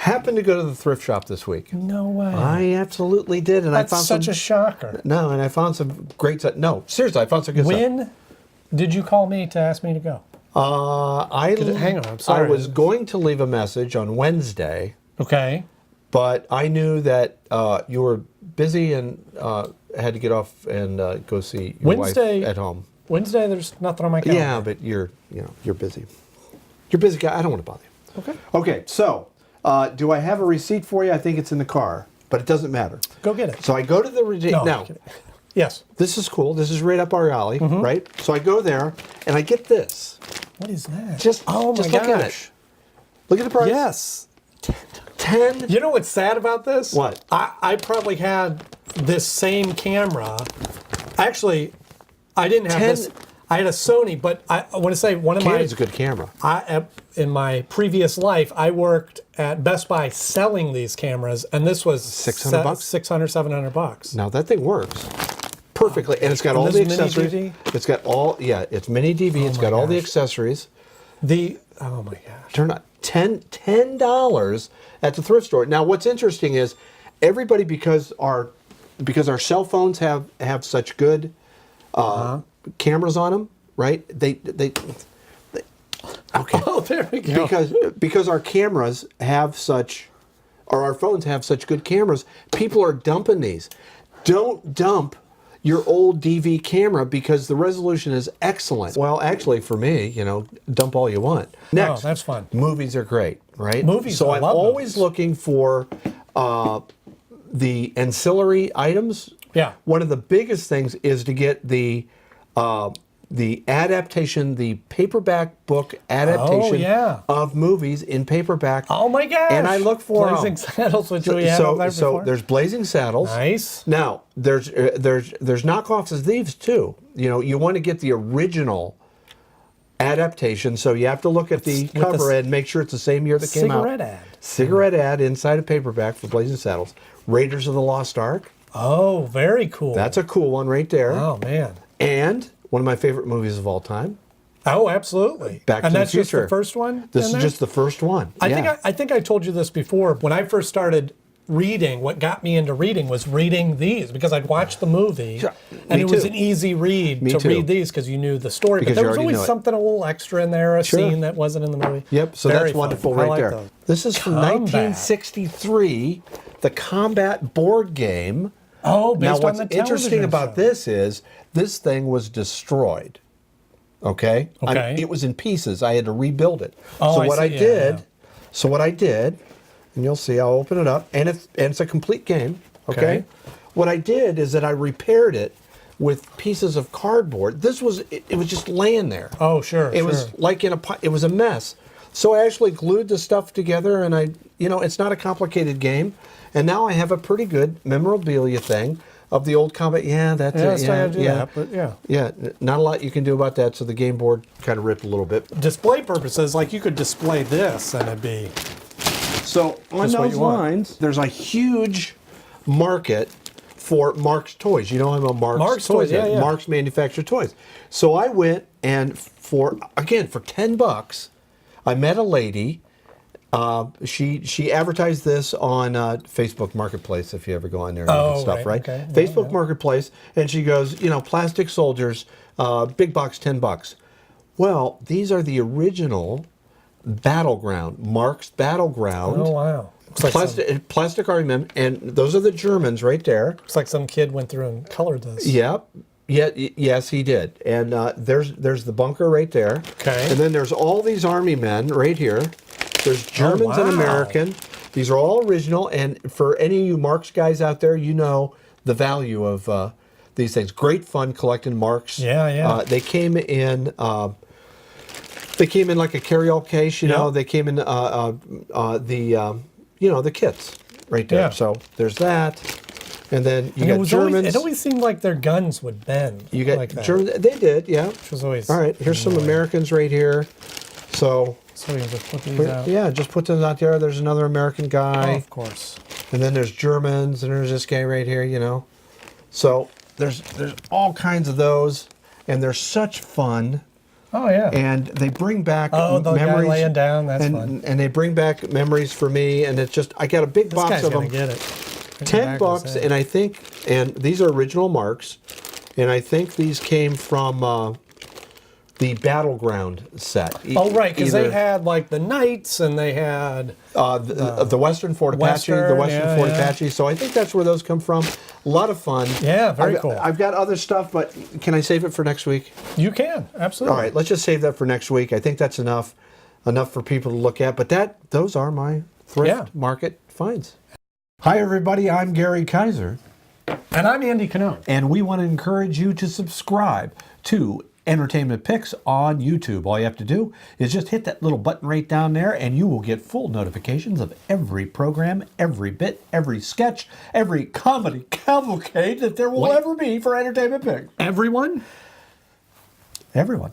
happened to go to the thrift shop this week. No way. I absolutely did, and That's I found such a shocker. No, and I found some great stuff. No, seriously, I found some good stuff. When did you call me to ask me to go? Hang on, I'm sorry. I was going to leave a message on Wednesday. Okay. But I knew that you were busy and had to get off and go see your wife at home. Wednesday, there's nothing on my calendar. Yeah, but you're busy. You're a busy guy. I don't want to bother you. Okay. Okay. So, do I have a receipt for you? I think it's in the car, but it doesn't matter. Go get it. So I go to the receipt. No, Now, yes. this is cool. This is right up our alley, right? So I go there and I get this. What is that? Just oh just my look gosh. at it. Look at the price. Yes. 10. You know what's sad about this? What? I probably had this same camera. Actually, I didn't have 10. this. I had a Sony, but I want to say one of Canon's a good camera. in my previous life, I worked at Best Buy selling these cameras, and this was $600 bucks? $600, $700. Now that thing works perfectly, and it's got all the accessories. Mini DV? It's got all, it's mini DV. It's got all the accessories. Oh my gosh! Turn on $10 at the thrift store. Now, what's interesting is everybody, because our cell phones have such good cameras on them, right? They okay. Oh, there we go. Because our cameras have such, or our phones have such good cameras, people are dumping these. Don't dump your old DV camera because the resolution is excellent. Well, actually, for me, dump all you want. Next, that's fun. Movies are great, right? Movies. So I'm always movies. looking for the ancillary items. Yeah. One of the biggest things is to get the adaptation, the paperback book adaptation of movies in paperback. Oh my gosh! And I look for Blazing Saddles, which we had over there so before. there's Blazing Saddles. Nice. Now there's knockoffs of these too. You want to get the original adaptation, so you have to look at the cover and make sure it's the same year that came out. Cigarette ad inside a paperback for Blazing Saddles. Raiders of the Lost Ark. Oh, very cool. That's a cool one right there. Oh man. And one of my favorite movies of all time. Oh, absolutely. Back to the Future. And that's just the first one? This is just the first one. I think I told you this before. When I first started reading, what got me into reading was reading these, because I'd watch the movie and it was an easy read to read these because you knew the story. But there was always something a little extra in there, a scene that wasn't in the movie. Yep, so that's wonderful right there. Those. This is from 1963, the Combat board game. Oh, based now, what's on the interesting about show. this is this thing was destroyed. Okay. Okay. It was in pieces. I had to rebuild it. Oh, so what I see. did, and you'll see, I'll open it up, and it's a complete game. Okay. What I did is that I repaired it with pieces of cardboard. This was it was just laying there. Oh, sure. It was like it was a mess. So I actually glued the stuff together, and it's not a complicated game. And now I have a pretty good memorabilia thing of the old Combat. Yeah, that's it. Yeah, not a lot you can do about that. So the game board kind of ripped a little bit. Display purposes, like you could display this and it'd be. So on those lines, there's a huge market for Marx toys. I'm a Marx toys. Marx manufactured toys. So I went and for $10, I met a lady. She advertised this on Facebook Marketplace, if you ever go on there and look at stuff, right? Okay. Facebook Marketplace, and she goes, plastic soldiers, big box, $10. Well, these are the original Battleground, Marx Battleground. Oh wow! Plastic Army Men, and those are the Germans right there. Looks like some kid went through and colored this. Yep. Yes, he did. And there's the bunker right there. Okay. And then there's all these Army men right here. There's Germans and American. These are all original. And for any of you Marx guys out there, you know the value of these things. Great fun collecting Marx. Yeah. They came in like a carry-all case. They came in the kits right there. Yeah. So there's that. And then you got Germans. It always seemed like their guns would bend. You got like that. Germans. They did, yeah. Which was always. All right, here's some Americans right here. So you just put these out. Yeah, just put them out there. There's another American guy. Oh, of course. And then there's Germans, and there's this guy right here. So there's all kinds of those, and they're such fun Oh yeah. And they bring back the memories. guy laying down. That's fun. And they bring back memories for me. And it's just I got a big box of them. Get it. $10, and I think, and these are original Marx, and I think these came from the Battleground set. Oh right, because they had like the Knights, and they had the Western Fort Apache, the Western Fort Apache. So I think that's where those come from. A lot of fun. Yeah, very cool. I've got other stuff, but can I save it for next week? You can, absolutely. All right, let's just save that for next week. I think that's enough for people to look at. But those are my thrift market finds. Hi everybody, I'm Gary Kiser. And I'm Andy Knode. And we want to encourage you to subscribe to Entertainment Picks on YouTube. All you have to do is just hit that little button right down there and you will get full notifications of every program, every bit, every sketch, every comedy cavalcade that there will ever be for Entertainment Picks. Everyone? Everyone.